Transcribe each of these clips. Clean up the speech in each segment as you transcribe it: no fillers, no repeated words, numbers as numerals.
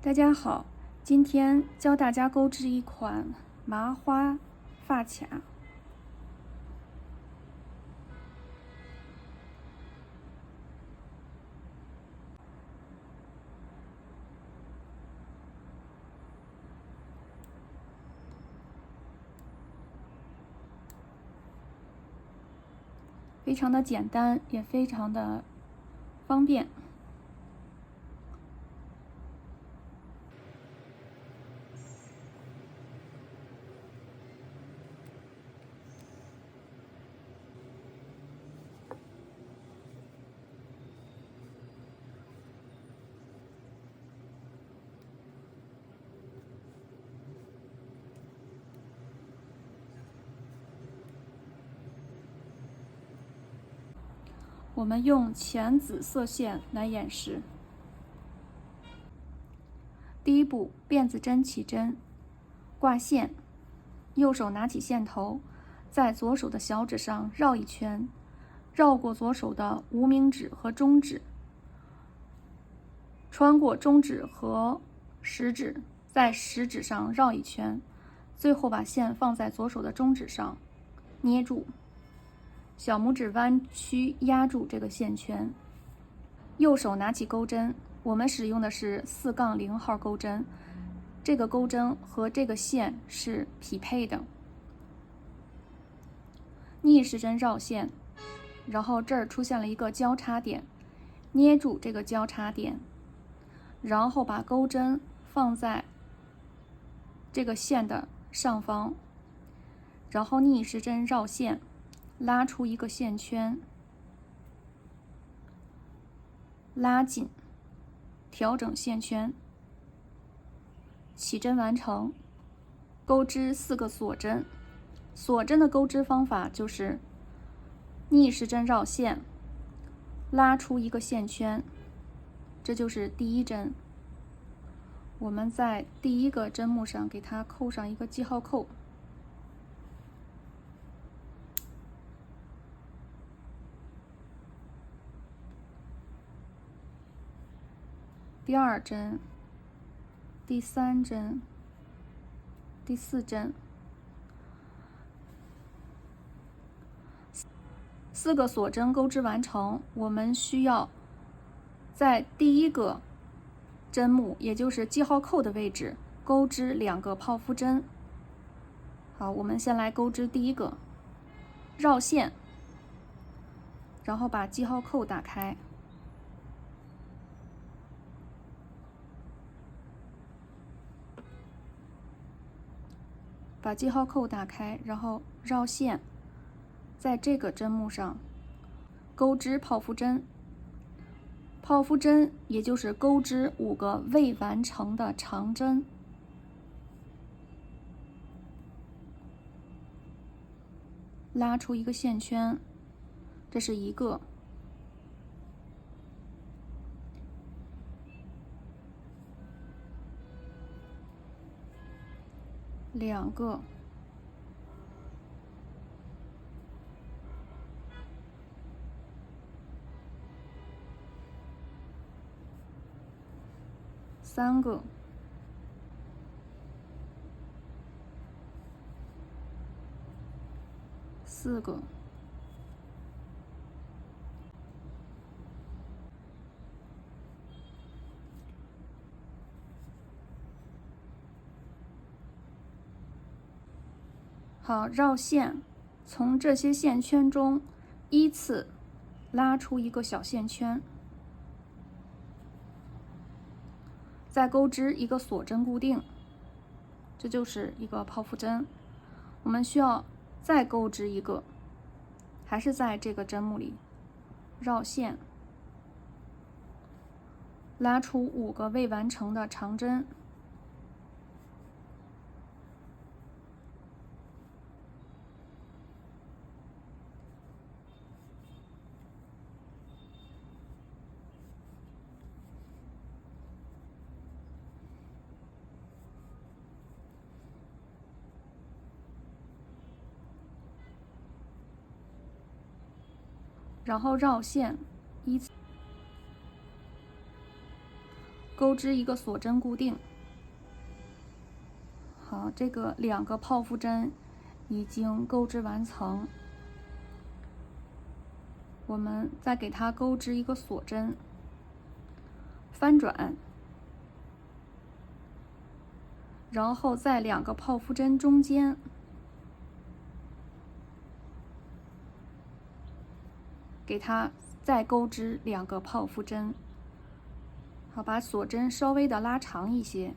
大家好，今天教大家钩织一款麻花发卡。非常的简单，也非常的方便。我们用浅紫色线来演示。第一步，辫子针起针，挂线，右手拿起线头，在左手的小指上绕一圈，绕过左手的无名指和中指，穿过中指和食指，在食指上绕一圈，最后把线放在左手的中指上，捏住。小拇指弯曲压住这个线圈，右手拿起钩针，我们使用的是4-0号钩针，这个钩针和这个线是匹配的。逆时针绕线，然后这儿出现了一个交叉点，捏住这个交叉点，然后把钩针放在这个线的上方，然后逆时针绕线，拉出一个线圈，拉紧，调整线圈，起针完成。钩织4个锁针，锁针的钩织方法就是逆时针绕线，拉出一个线圈，这就是第一针。我们在第一个针目上给它扣上一个记号扣。第二针，第3针，第4针，4个锁针钩织完成。我们需要在第一个针目，也就是记号扣的位置，钩织2个泡芙针。好，我们先来钩织第一个，绕线，然后把记号扣打开。把记号扣打开，然后绕线，在这个针目上钩织泡芙针。泡芙针也就是钩织5个未完成的长针。拉出一个线圈，这是1个。2个。3个。4个。好，绕线，从这些线圈中依次拉出一个小线圈，再钩织一个锁针固定，这就是一个泡芙针。我们需要再钩织一个，还是在这个针目里绕线，拉出5个未完成的长针。然后绕线，钩织一个锁针固定。好，这个2个泡芙针已经钩织完成，我们再给它钩织一个锁针，翻转，然后在2个泡芙针中间给它再钩织2个泡芙针。好，把锁针稍微的拉长一些。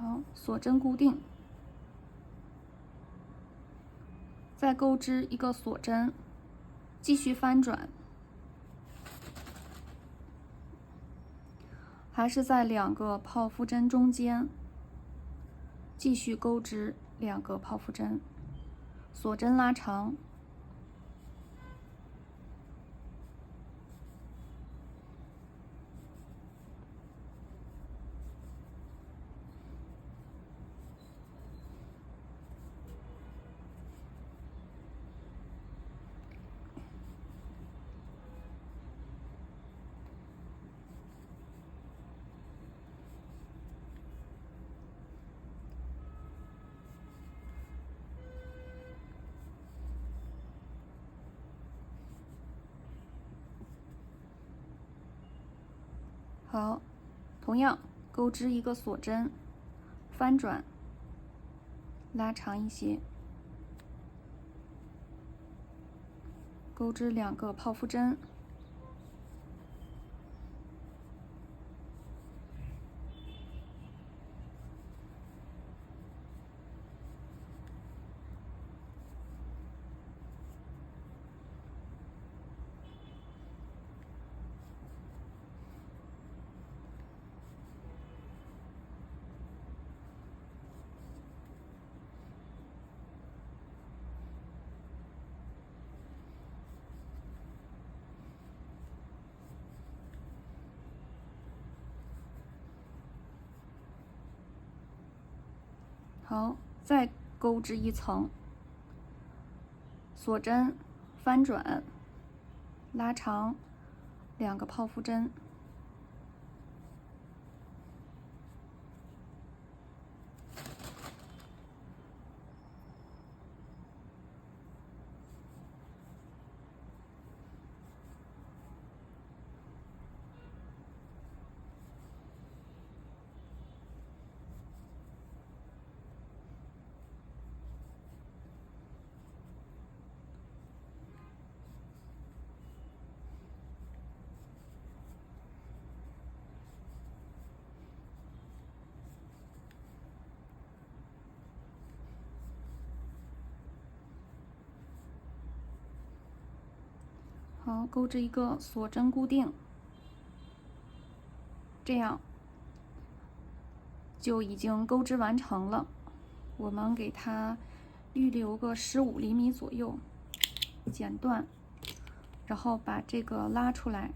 好，锁针固定，再钩织一个锁针，继续翻转，还是在2个泡芙针中间继续钩织2个泡芙针，锁针拉长。好，同样钩织一个锁针，翻转，拉长一些，钩织2个泡芙针，好，再钩织一层，锁针，翻转，拉长2个泡芙针，好，钩织一个锁针固定，这样就已经钩织完成了。我们给它预留个15厘米左右，剪断，然后把这个拉出来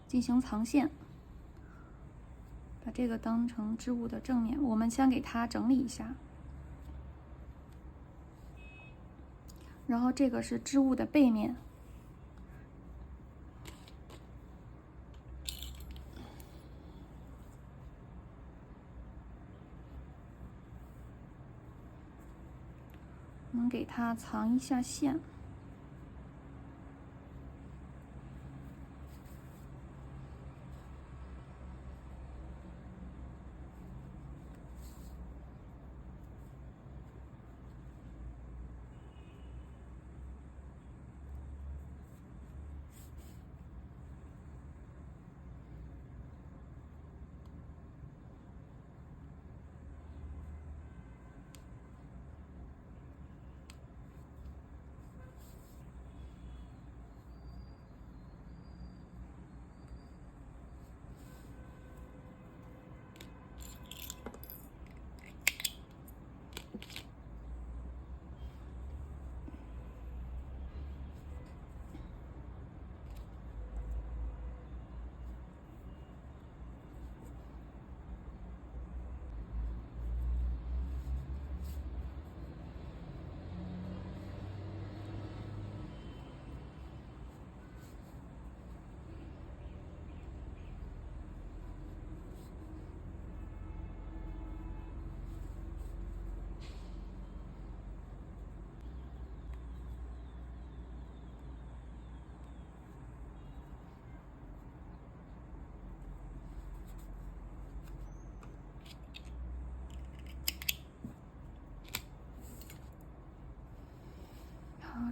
进行藏线，把这个当成织物的正面。我们先给它整理一下，然后这个是织物的背面。我们给它藏一下线。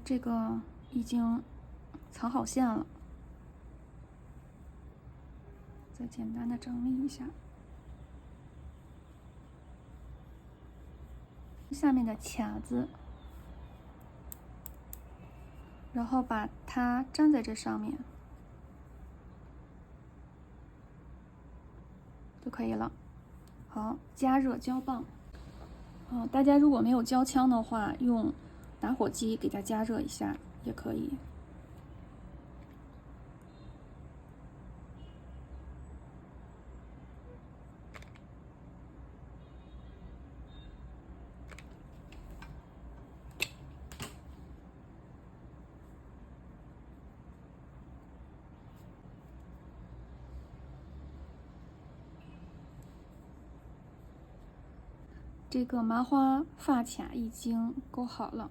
这个已经藏好线了，再简单的整理一下。下面的卡子，然后把它粘在这上面就可以了。好，加热胶棒。大家如果没有胶枪的话，用打火机给它加热一下也可以。这个麻花发卡已经勾好了。